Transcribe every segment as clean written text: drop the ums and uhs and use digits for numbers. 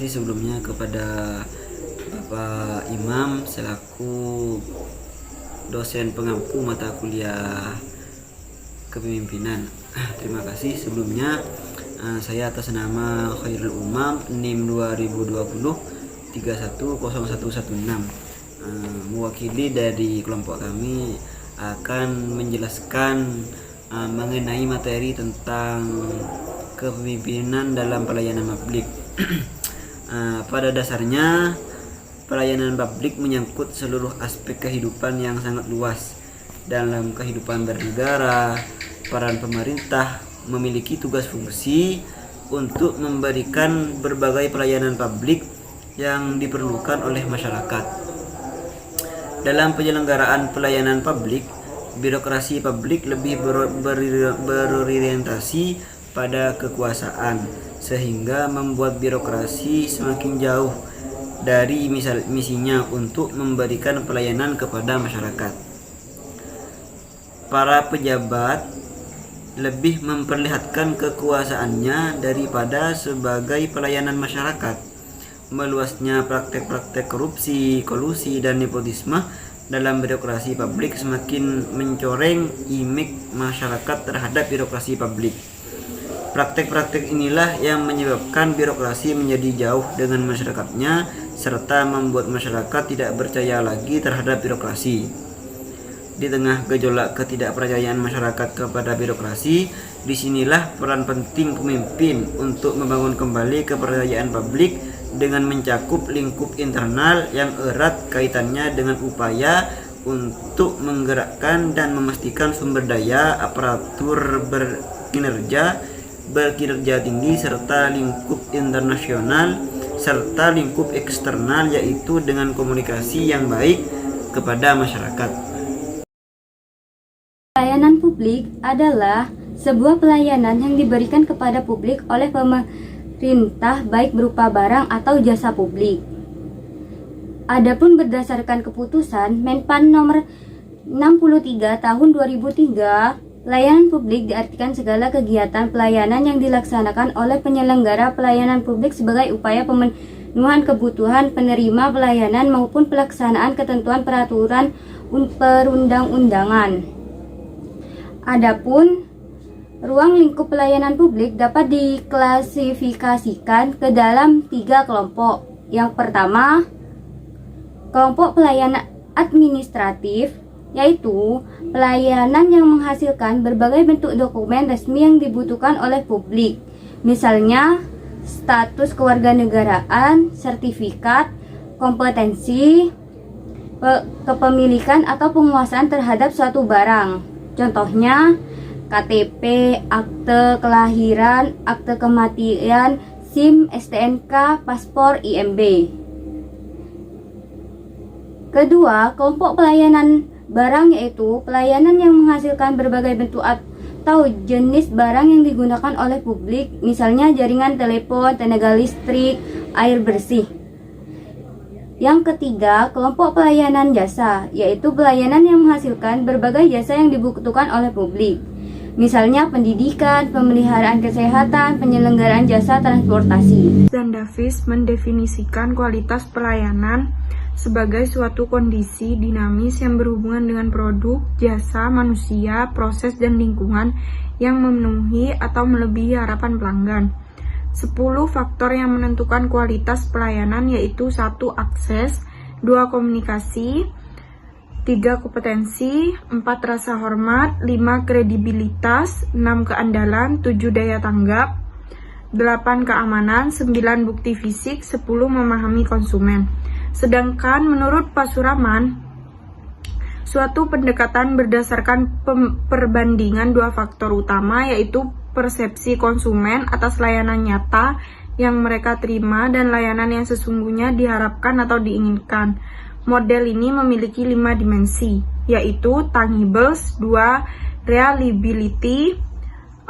kasih sebelumnya kepada Bapak Imam selaku dosen pengampu mata kuliah kepemimpinan. Terima kasih sebelumnya. Saya atas nama Khairul Umam NIM 2020 310116 mewakili dari kelompok kami akan menjelaskan mengenai materi tentang kepemimpinan dalam pelayanan publik. Pada dasarnya pelayanan publik menyangkut seluruh aspek kehidupan yang sangat luas. Dalam kehidupan bernegara, peran pemerintah memiliki tugas fungsi untuk memberikan berbagai pelayanan publik yang diperlukan oleh masyarakat. Dalam penyelenggaraan pelayanan publik, birokrasi publik lebih berorientasi pada kekuasaan, sehingga membuat birokrasi semakin jauh dari misinya untuk memberikan pelayanan kepada masyarakat. Para pejabat lebih memperlihatkan kekuasaannya daripada sebagai pelayanan masyarakat. Meluasnya praktek-praktek korupsi, kolusi, dan nepotisme dalam birokrasi publik semakin mencoreng image masyarakat terhadap birokrasi publik. Praktek-praktek inilah yang menyebabkan birokrasi menjadi jauh dengan masyarakatnya serta membuat masyarakat tidak percaya lagi terhadap birokrasi. Di tengah gejolak ketidakpercayaan masyarakat kepada birokrasi, disinilah peran penting pemimpin untuk membangun kembali kepercayaan publik dengan mencakup lingkup internal yang erat kaitannya dengan upaya untuk menggerakkan dan memastikan sumber daya aparatur berkinerja tinggi serta lingkup internasional serta lingkup eksternal, yaitu dengan komunikasi yang baik kepada masyarakat. Pelayanan publik adalah sebuah pelayanan yang diberikan kepada publik oleh pemerintah baik berupa barang atau jasa publik. Adapun berdasarkan keputusan Menpan nomor 63 tahun 2003, pelayanan publik diartikan segala kegiatan pelayanan yang dilaksanakan oleh penyelenggara pelayanan publik sebagai upaya pemenuhan kebutuhan penerima pelayanan maupun pelaksanaan ketentuan peraturan perundang-undangan. Adapun ruang lingkup pelayanan publik dapat diklasifikasikan ke dalam 3 kelompok. Yang pertama, kelompok pelayanan administratif, yaitu pelayanan yang menghasilkan berbagai bentuk dokumen resmi yang dibutuhkan oleh publik, misalnya status kewarganegaraan, sertifikat, kompetensi, kepemilikan atau penguasaan terhadap suatu barang. Contohnya KTP, akte kelahiran, akte kematian, SIM, STNK, paspor, IMB. Kedua, kelompok pelayanan barang, yaitu pelayanan yang menghasilkan berbagai bentuk atau jenis barang yang digunakan oleh publik, misalnya jaringan telepon, tenaga listrik, air bersih. Yang ketiga, kelompok pelayanan jasa, yaitu pelayanan yang menghasilkan berbagai jasa yang dibutuhkan oleh publik, misalnya pendidikan, pemeliharaan kesehatan, penyelenggaraan jasa transportasi. Dan Davis mendefinisikan kualitas pelayanan sebagai suatu kondisi dinamis yang berhubungan dengan produk, jasa, manusia, proses, dan lingkungan yang memenuhi atau melebihi harapan pelanggan. 10 faktor yang menentukan kualitas pelayanan yaitu 1. Akses, 2. Komunikasi, 3. Kompetensi, 4. Rasa hormat, 5. Kredibilitas, 6. Keandalan, 7. Daya tanggap, 8. Keamanan, 9. Bukti fisik, 10. Memahami konsumen. Sedangkan menurut Pak Suraman, suatu pendekatan berdasarkan perbandingan 2 faktor utama, yaitu persepsi konsumen atas layanan nyata yang mereka terima dan layanan yang sesungguhnya diharapkan atau diinginkan. Model ini memiliki 5 dimensi, yaitu tangibles, 2. Reliability,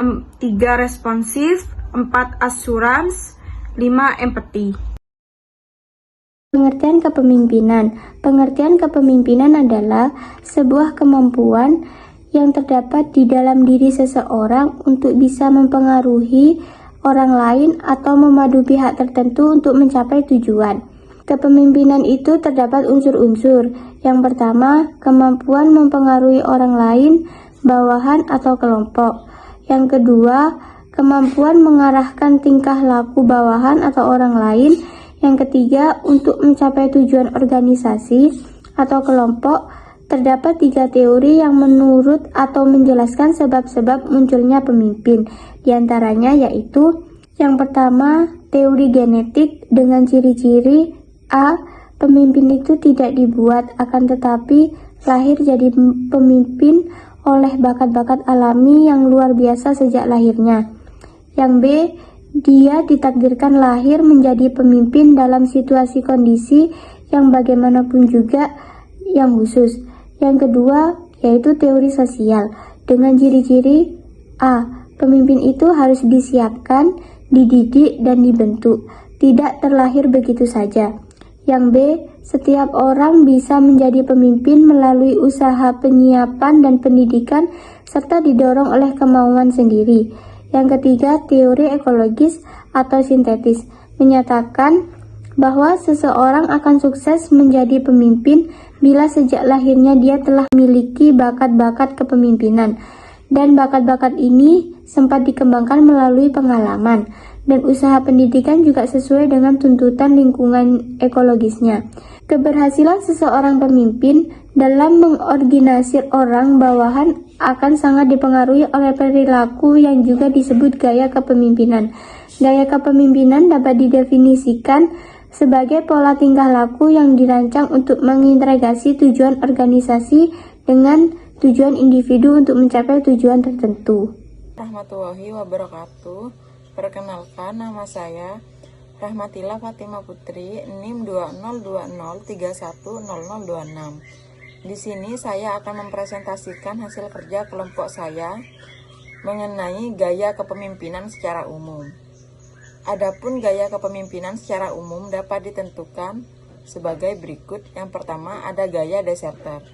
3. Responsif, 4. Assurance, 5. Empathy. Pengertian kepemimpinan. Pengertian kepemimpinan adalah sebuah kemampuan yang terdapat di dalam diri seseorang untuk bisa mempengaruhi orang lain atau memadu pihak tertentu untuk mencapai tujuan. Kepemimpinan itu terdapat unsur-unsur. Yang pertama, kemampuan mempengaruhi orang lain, bawahan atau kelompok. Yang kedua, kemampuan mengarahkan tingkah laku bawahan atau orang lain. Yang ketiga, untuk mencapai tujuan organisasi atau kelompok. Terdapat 3 teori yang menurut atau menjelaskan sebab-sebab munculnya pemimpin. Di antaranya yaitu yang pertama, teori genetik dengan ciri-ciri A. Pemimpin itu tidak dibuat, akan tetapi lahir jadi pemimpin oleh bakat-bakat alami yang luar biasa sejak lahirnya. Yang B. Dia ditakdirkan lahir menjadi pemimpin dalam situasi kondisi yang bagaimanapun juga yang khusus. Yang kedua, yaitu teori sosial dengan ciri-ciri A. Pemimpin itu harus disiapkan, dididik, dan dibentuk, tidak terlahir begitu saja. Yang B. Setiap orang bisa menjadi pemimpin melalui usaha penyiapan dan pendidikan serta didorong oleh kemauan sendiri. Yang ketiga, teori ekologis atau sintetis menyatakan bahwa seseorang akan sukses menjadi pemimpin bila sejak lahirnya dia telah memiliki bakat-bakat kepemimpinan, dan bakat-bakat ini sempat dikembangkan melalui pengalaman, dan usaha pendidikan juga sesuai dengan tuntutan lingkungan ekologisnya. Keberhasilan seseorang pemimpin dalam mengorganisir orang bawahan akan sangat dipengaruhi oleh perilaku yang juga disebut gaya kepemimpinan. Gaya kepemimpinan dapat didefinisikan sebagai pola tingkah laku yang dirancang untuk mengintegrasi tujuan organisasi dengan tujuan individu untuk mencapai tujuan tertentu. Warahmatullahi wabarakatuh. Perkenalkan, nama saya Rahmatillah Fatimah Putri, NIM 2020310026. Di sini saya akan mempresentasikan hasil kerja kelompok saya mengenai gaya kepemimpinan secara umum. Adapun gaya kepemimpinan secara umum dapat ditentukan sebagai berikut. Yang pertama, ada gaya deserter.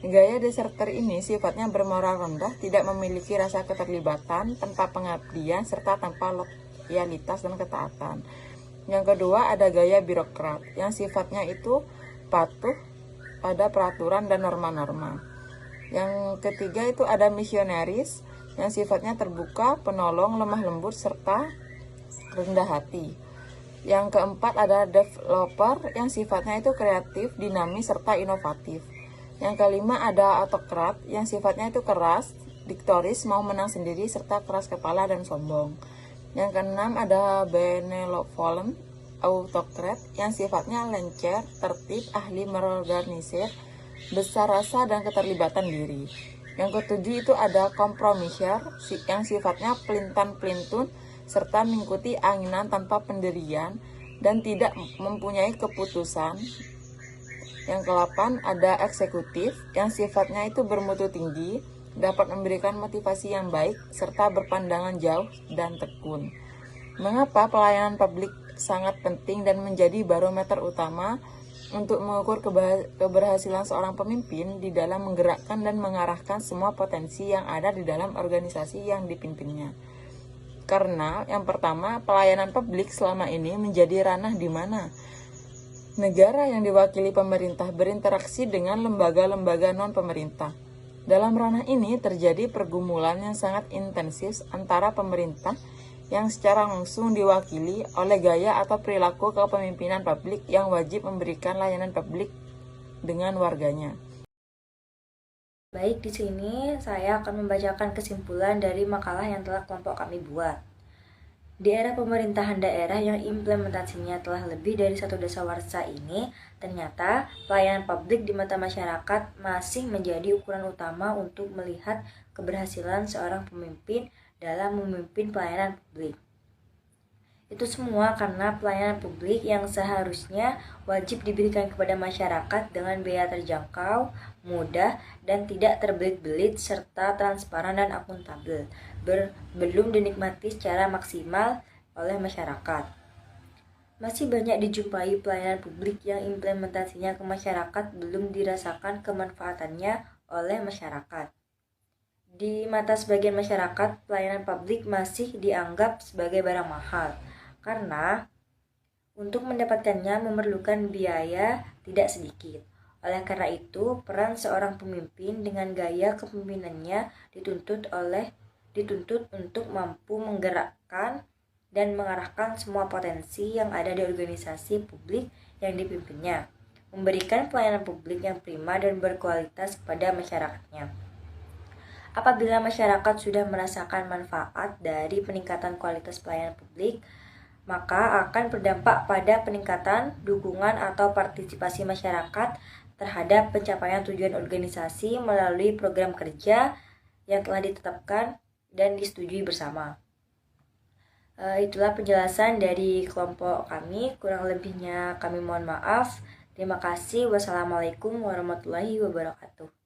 Gaya deserter ini sifatnya bermoral rendah, tidak memiliki rasa keterlibatan, tanpa pengabdian, serta tanpa loyalitas dan ketaatan. Yang kedua, ada gaya birokrat, yang sifatnya itu patuh pada peraturan dan norma-norma. Yang ketiga itu ada misionaris, yang sifatnya terbuka, penolong, lemah lembut, serta rendah hati. Yang keempat ada developer, yang sifatnya itu kreatif, dinamis, serta inovatif. Yang kelima ada autokrat, yang sifatnya itu keras, diktoris, mau menang sendiri, serta keras kepala dan sombong. Yang keenam ada benevolent autokrat, yang sifatnya lencer, tertib, ahli merorganisir, besar rasa dan keterlibatan diri. Yang ketujuh itu ada compromiser, yang sifatnya pelintan-pelintun, serta mengikuti anginan tanpa pendirian dan tidak mempunyai keputusan. Yang ke-8 ada eksekutif, yang sifatnya itu bermutu tinggi, dapat memberikan motivasi yang baik, serta berpandangan jauh dan tekun. Mengapa pelayanan publik sangat penting dan menjadi barometer utama untuk mengukur keberhasilan seorang pemimpin di dalam menggerakkan dan mengarahkan semua potensi yang ada di dalam organisasi yang dipimpinnya? Karena yang pertama, pelayanan publik selama ini menjadi ranah di mana negara yang diwakili pemerintah berinteraksi dengan lembaga-lembaga non-pemerintah. Dalam ranah ini terjadi pergumulan yang sangat intensif antara pemerintah yang secara langsung diwakili oleh gaya atau perilaku kepemimpinan publik yang wajib memberikan layanan publik dengan warganya. Baik, di sini saya akan membacakan kesimpulan dari makalah yang telah kelompok kami buat. Di era pemerintahan daerah yang implementasinya telah lebih dari 1 dasawarsa ini, ternyata pelayanan publik di mata masyarakat masih menjadi ukuran utama untuk melihat keberhasilan seorang pemimpin dalam memimpin pelayanan publik. Itu semua karena pelayanan publik yang seharusnya wajib diberikan kepada masyarakat dengan biaya terjangkau, mudah, dan tidak terbelit-belit, serta transparan dan akuntabel, belum dinikmati secara maksimal oleh masyarakat. Masih banyak dijumpai pelayanan publik yang implementasinya ke masyarakat belum dirasakan kemanfaatannya oleh masyarakat. Di mata sebagian masyarakat, pelayanan publik masih dianggap sebagai barang mahal karena untuk mendapatkannya memerlukan biaya tidak sedikit. Oleh karena itu, peran seorang pemimpin dengan gaya kepemimpinannya dituntut untuk mampu menggerakkan dan mengarahkan semua potensi yang ada di organisasi publik yang dipimpinnya, memberikan pelayanan publik yang prima dan berkualitas kepada masyarakatnya. Apabila masyarakat sudah merasakan manfaat dari peningkatan kualitas pelayanan publik, maka akan berdampak pada peningkatan dukungan atau partisipasi masyarakat terhadap pencapaian tujuan organisasi melalui program kerja yang telah ditetapkan dan disetujui bersama. Itulah penjelasan dari kelompok kami, kurang lebihnya kami mohon maaf. Terima kasih. Wassalamualaikum warahmatullahi wabarakatuh.